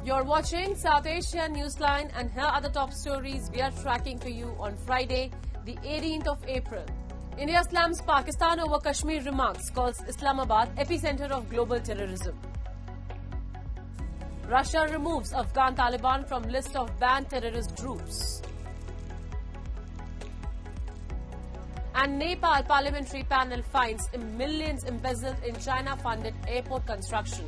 You're watching South Asia Newsline, and here are the top stories we are tracking for you on Friday, the 18th of April. India slams Pakistan over Kashmir, remarks calls Islamabad epicenter of global terrorism. Russia removes Afghan Taliban from list of banned terrorist groups. And Nepal parliamentary panel finds millions embezzled in China-funded airport construction.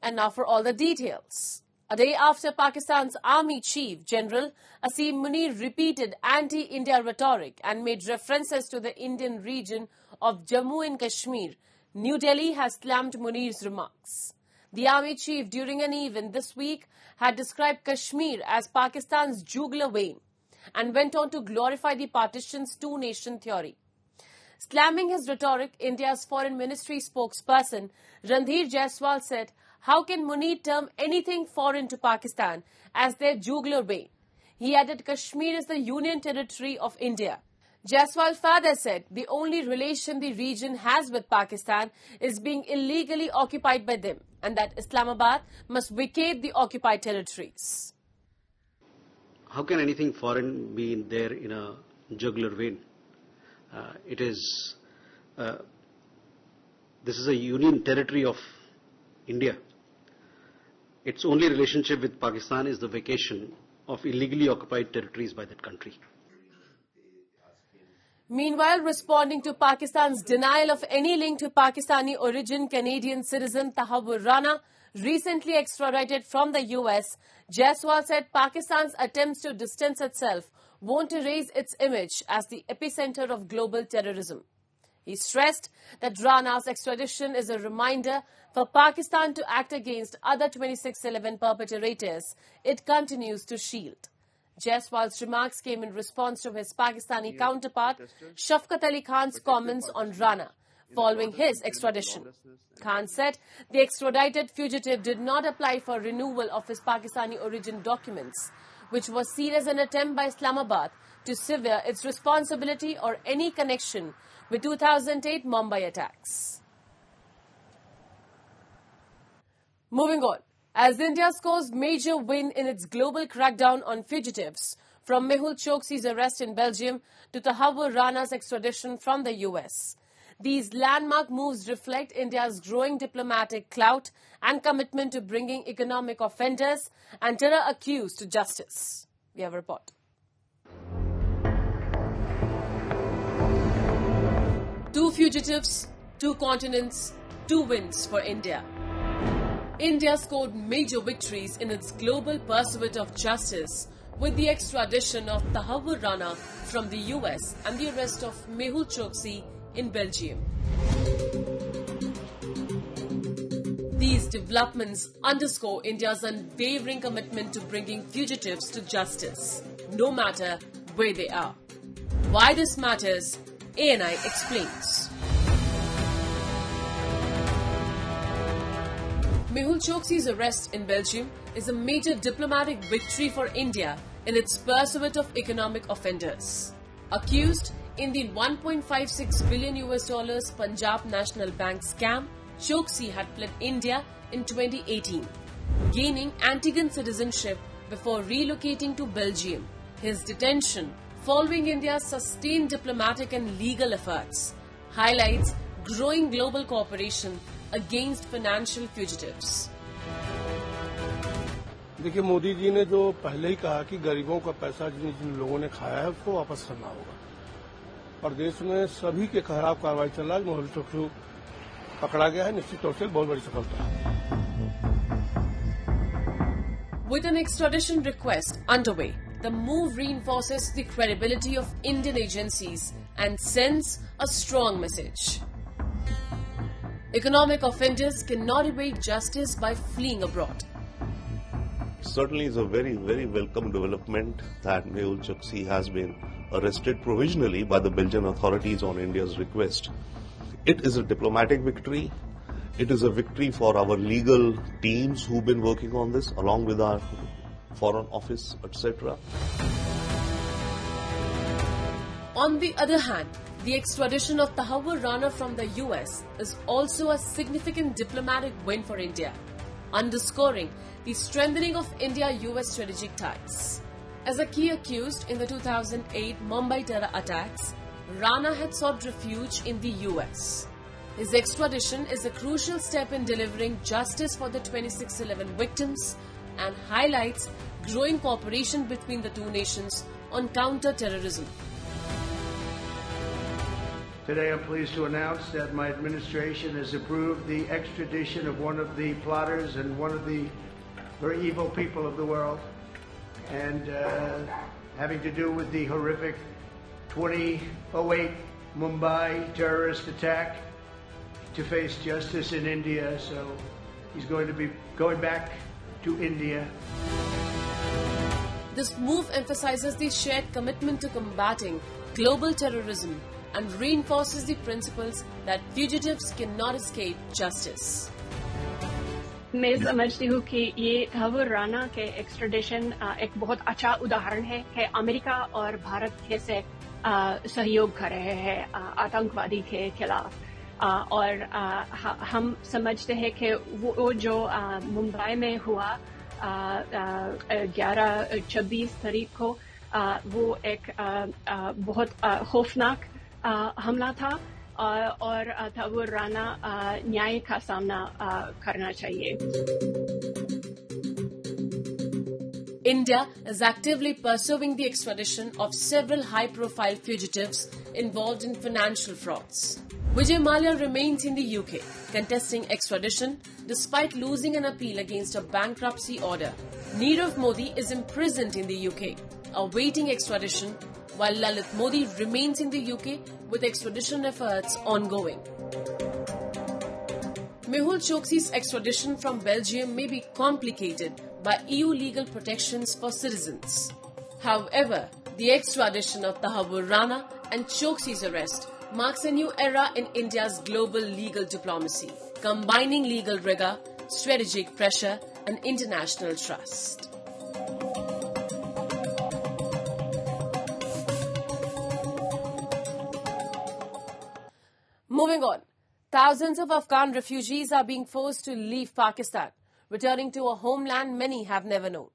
And now for all the details. A day after Pakistan's Army Chief General Asim Munir repeated anti-India rhetoric and made references to the Indian region of Jammu and Kashmir, New Delhi has slammed Munir's remarks. The Army Chief, during an event this week, had described Kashmir as Pakistan's jugular vein and went on to glorify the partition's two-nation theory. Slamming his rhetoric, India's Foreign Ministry spokesperson Randhir Jaiswal said, "How can Munir term anything foreign to Pakistan as their jugular vein?" He added Kashmir is the union territory of India. Jaiswal further said the only relation the region has with Pakistan is being illegally occupied by them and that Islamabad must vacate the occupied territories. How can anything foreign be there in a jugular vein? This is a union territory of India. Its only relationship with Pakistan is the vacation of illegally occupied territories by that country. Meanwhile, responding to Pakistan's denial of any link to Pakistani origin Canadian citizen Tahawwur Rana, recently extradited from the US, Jaiswal said Pakistan's attempts to distance itself won't erase its image as the epicenter of global terrorism. He stressed that Rana's extradition is a reminder for Pakistan to act against other 26/11 perpetrators it continues to shield. Jaiswal's remarks came in response to his Pakistani counterpart Shafqat Ali Khan's comments on Rana following his extradition. Khan said the extradited fugitive did not apply for renewal of his Pakistani origin documents, which was seen as an attempt by Islamabad to sever its responsibility or any connection with 2008 Mumbai attacks. Moving on, as India scores major win in its global crackdown on fugitives, from Mehul Choksi's arrest in Belgium to Tahawwur Rana's extradition from the US, these landmark moves reflect India's growing diplomatic clout and commitment to bringing economic offenders and terror accused to justice. We have a report. Two fugitives, two continents, two wins for India. India scored major victories in its global pursuit of justice with the extradition of Tahawwur Rana from the US and the arrest of Mehul Choksi in Belgium. These developments underscore India's unwavering commitment to bringing fugitives to justice, no matter where they are. Why this matters, ANI explains. Mehul Choksi's arrest in Belgium is a major diplomatic victory for India in its pursuit of economic offenders. Accused in the $1.56 billion Punjab National Bank scam, Choksi had fled India in 2018, gaining Antiguan citizenship before relocating to Belgium. His detention, following India's sustained diplomatic and legal efforts, highlights growing global cooperation against financial fugitives. देखिए, मोदी जी ने जो पहले ही कहा कि गरीबों का पैसा जिन लोगों ने खाया है उसको वापस करना होगा, और देश में सभी के खिलाफ कार्रवाई चल रहा है। मेहुल चोक्सी पकड़ा गया है, निश्चित तौर से बहुत बड़ी सफलता है। With an extradition request underway, the move reinforces the credibility of Indian agencies and sends a strong message. Economic offenders cannot evade justice by fleeing abroad. Certainly is a very, very welcome development that Mehul Choksi has been arrested provisionally by the Belgian authorities on India's request. It is a diplomatic victory. It is a victory for our legal teams who've been working on this along with our foreign office, etc. On the other hand, The extradition of Tahawwur Rana from the US is also a significant diplomatic win for India, underscoring the strengthening of India-US strategic ties. As a key accused in the 2008 Mumbai terror attacks, Rana had sought refuge in the US. His extradition is a crucial step in delivering justice for the 26/11 victims and highlights growing cooperation between the two nations on counter-terrorism. Today I'm pleased to announce that my administration has approved the extradition of one of the plotters and one of the very evil people of the world, and having to do with the horrific 2008 Mumbai terrorist attack, to face justice in India. So he's going to be going back to India. This move emphasizes the shared commitment to combating global terrorism and reinforces the principles that fugitives cannot escape justice. मैं समझती हूँ कि ये तहव्वुर राना के extradition एक बहुत अच्छा उदाहरण है कि अमेरिका और भारत कैसे सहयोग कर रहे हैं आतंकवादी के खिलाफ, और हम समझते हैं कि वो जो मुंबई में हुआ 11-26 तारीख को वो एक बहुत खौफनाक हमला था, और तहव्वुर राना न्याय का सामना करना चाहिए. India is actively pursuing the extradition of several high-profile fugitives involved in financial frauds. Vijay Mallya remains in the UK, contesting extradition despite losing an appeal against a bankruptcy order. Nirav Modi is imprisoned in the UK, awaiting extradition, while Lalit Modi remains in the UK with extradition efforts ongoing. Mehul Choksi's extradition from Belgium may be complicated by EU legal protections for citizens. However, the extradition of Tahawwur Rana and Choksi's arrest marks a new era in India's global legal diplomacy, combining legal rigor, strategic pressure, and international trust. Moving on, thousands of Afghan refugees are being forced to leave Pakistan, returning to a homeland many have never known.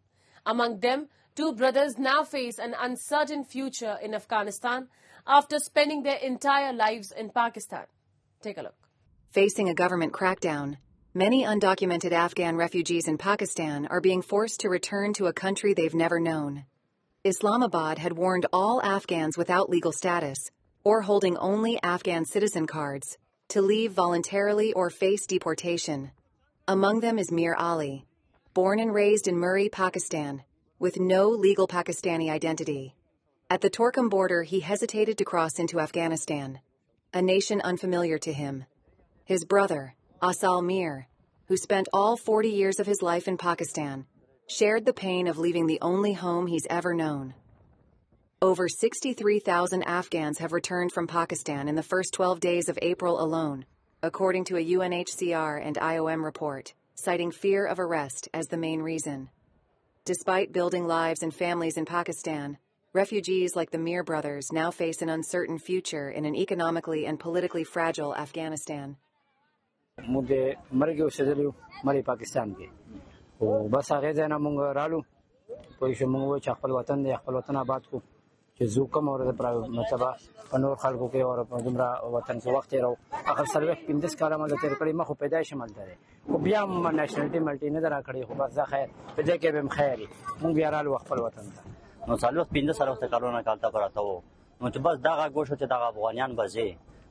Among them, two brothers now face an uncertain future in Afghanistan after spending their entire lives in Pakistan. Take a look. Facing a government crackdown, many undocumented Afghan refugees in Pakistan are being forced to return to a country they've never known. Islamabad had warned all Afghans without legal status or holding only Afghan citizen cards to leave voluntarily or face deportation. Among them is Mir Ali, born and raised in Murree, Pakistan, with no legal Pakistani identity. At the Torkham border, he hesitated to cross into Afghanistan, a nation unfamiliar to him. His brother, Asal Mir, who spent all 40 years of his life in Pakistan, shared the pain of leaving the only home he's ever known. Over 63,000 Afghans have returned from Pakistan in the first 12 days of April alone, according to a UNHCR and IOM report, citing fear of arrest as the main reason. Despite building lives and families in Pakistan, refugees like the Mir brothers now face an uncertain future in an economically and politically fragile Afghanistan. چې زو کوم اورده پر مطلب پنور خلکو کې اور دمرا وطن کې وخت راو اخر سروې 15 کاله مله تیر کړی مخ پیدایش ملته ده خو بیا م نېشنلټي ملټي نه درا کړی خو بس خیر په دې کې به خیري مونږ بیا رالو خپل وطن ته نو سالو 15 سره وخت کارونه کالتا پراته وو نو چې بس دغه ګوشو چې دغه افغانیان بځي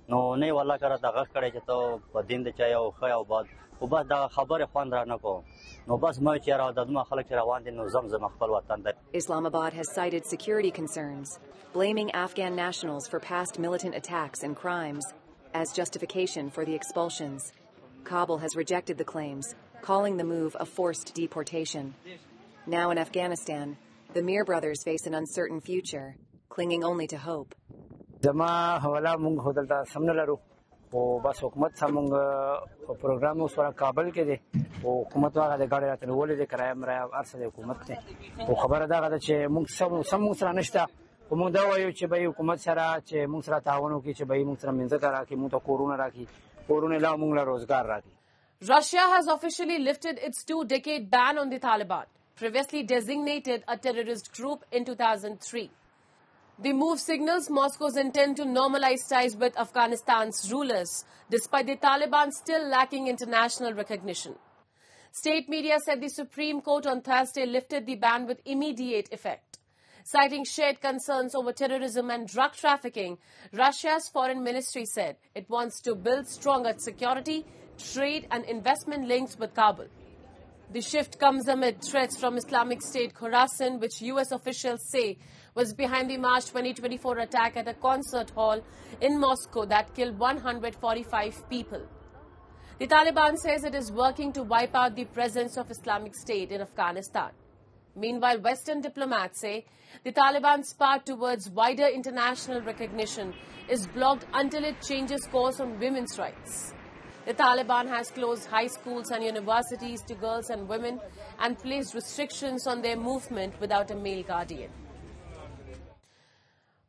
نو نه ولا کړه دغه کړی چې ته په دین د چا یو خیا او بعد او بس دغه خبره خوان را نه کو. Islamabad has cited security concerns, blaming Afghan nationals for past militant attacks and crimes as justification for the expulsions. Kabul has rejected the claims, calling the move a forced deportation. Now in Afghanistan, the Mir brothers face an uncertain future, clinging only to hope. او بس حکومت سمونګ پروګرام اوس ورا کابل کې دي او حکومت واغه د ګاډي راتلو ولې د کرایه مریا ارسه د حکومت ته او خبره دا غواړي چې موږ سم سره نشته کوم دا وایو چې به حکومت سره چې موږ سره تعاون وکړي چې به موږ سره منځ ته راکړي موږ ته کورونه راکړي کورونه لا موږ له روزګار راکړي. Russia has officially lifted its 2-decade ban on the Taliban, previously designated a terrorist group in 2003. The move signals Moscow's intent to normalize ties with Afghanistan's rulers, despite the Taliban still lacking international recognition. State media said the Supreme Court on Thursday lifted the ban with immediate effect. Citing shared concerns over terrorism and drug trafficking, Russia's foreign ministry said it wants to build stronger security, trade and investment links with Kabul. The shift comes amid threats from Islamic State Khorasan, which US officials say was behind the March 2024 attack at a concert hall in Moscow that killed 145 people. The Taliban says it is working to wipe out the presence of Islamic State in Afghanistan. Meanwhile, Western diplomats say the Taliban's path towards wider international recognition is blocked until it changes course on women's rights. The Taliban has closed high schools and universities to girls and women and placed restrictions on their movement without a male guardian.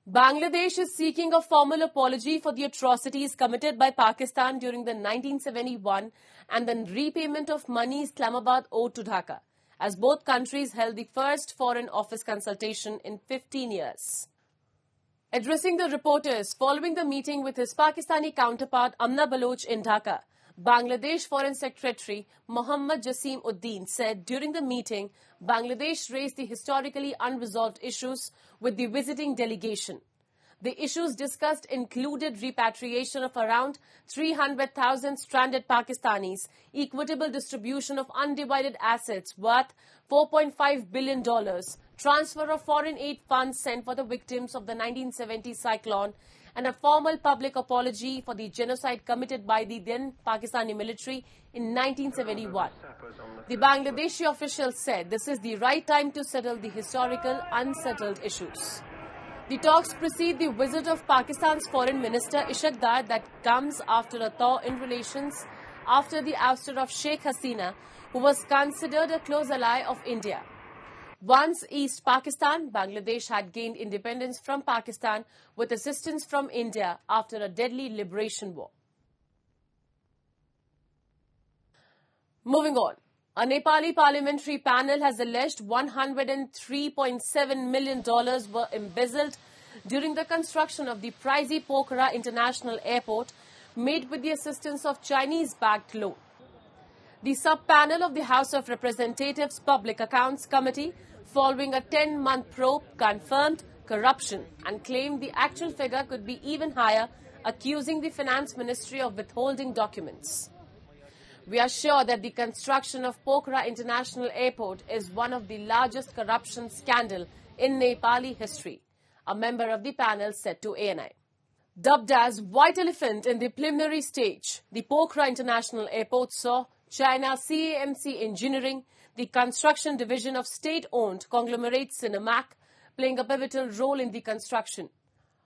Bangladesh is seeking a formal apology for the atrocities committed by Pakistan during the 1971 and the repayment of money Islamabad owed to Dhaka, as both countries held the first Foreign Office consultation in 15 years. Addressing the reporters following the meeting with his Pakistani counterpart Amna Baloch in Dhaka, Bangladesh Foreign Secretary Mohammad Jasim Uddin said during the meeting, Bangladesh raised the historically unresolved issues with the visiting delegation. The issues discussed included repatriation of around 300,000 stranded Pakistanis, equitable distribution of undivided assets worth $4.5 billion, transfer of foreign aid funds sent for the victims of the 1970 cyclone, and a formal public apology for the genocide committed by the then Pakistani military in 1971. The Bangladeshi officials said this is the right time to settle the historical unsettled issues. The talks precede the visit of Pakistan's Foreign Minister Ishaq Dar that comes after a thaw in relations after the ouster of Sheikh Hasina, who was considered a close ally of India. Once East Pakistan, Bangladesh had gained independence from Pakistan with assistance from India after a deadly liberation war. Moving on. A Nepali parliamentary panel has alleged $103.7 million were embezzled during the construction of the pricey Pokhara International Airport made with the assistance of Chinese-backed loan. The sub-panel of the House of Representatives Public Accounts Committee, following a 10-month probe, confirmed corruption and claimed the actual figure could be even higher, accusing the Finance Ministry of withholding documents. We are sure that the construction of Pokhara International Airport is one of the largest corruption scandal in Nepali history, a member of the panel said to ANI. Dubbed as white elephant in the preliminary stage, the Pokhara International Airport saw China CAMC Engineering, the construction division of state-owned conglomerate Cinemac, playing a pivotal role in the construction.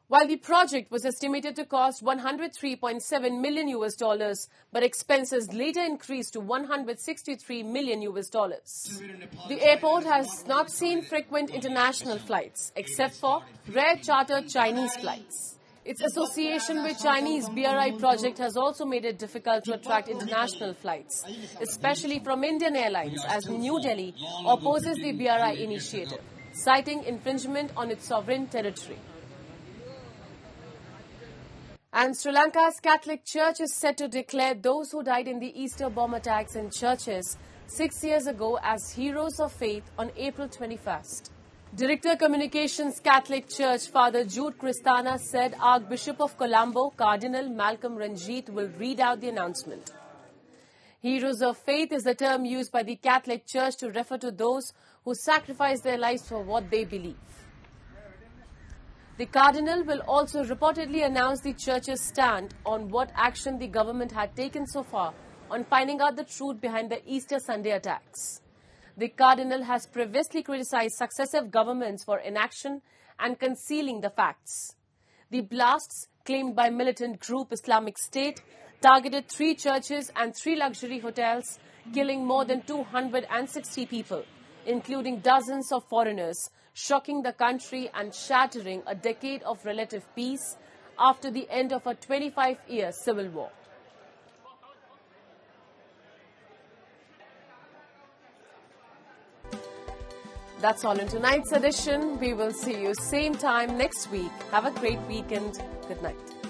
While the project was estimated to cost $103.7 million, but expenses later increased to $163 million. The airport has not seen frequent international flights, except for rare chartered Chinese flights. Its association with Chinese BRI project has also made it difficult to attract international flights, especially from Indian Airlines, as New Delhi opposes the BRI initiative, citing infringement on its sovereign territory. And Sri Lanka's Catholic Church is set to declare those who died in the Easter bomb attacks in churches 6 years ago as heroes of faith on April 21st. Director Communications Catholic Church Father Jude Cristana said Archbishop of Colombo, Cardinal Malcolm Ranjit, will read out the announcement. Heroes of faith is the term used by the Catholic Church to refer to those who sacrifice their lives for what they believe. The Cardinal will also reportedly announce the Church's stand on what action the government had taken so far on finding out the truth behind the Easter Sunday attacks. The Cardinal has previously criticized successive governments for inaction and concealing the facts. The blasts, claimed by militant group Islamic State, targeted 3 churches and 3 luxury hotels, killing more than 260 people, including dozens of foreigners, shocking the country and shattering a decade of relative peace after the end of a 25-year civil war. That's all in tonight's edition. We will see you same time next week. Have a great weekend. Good night.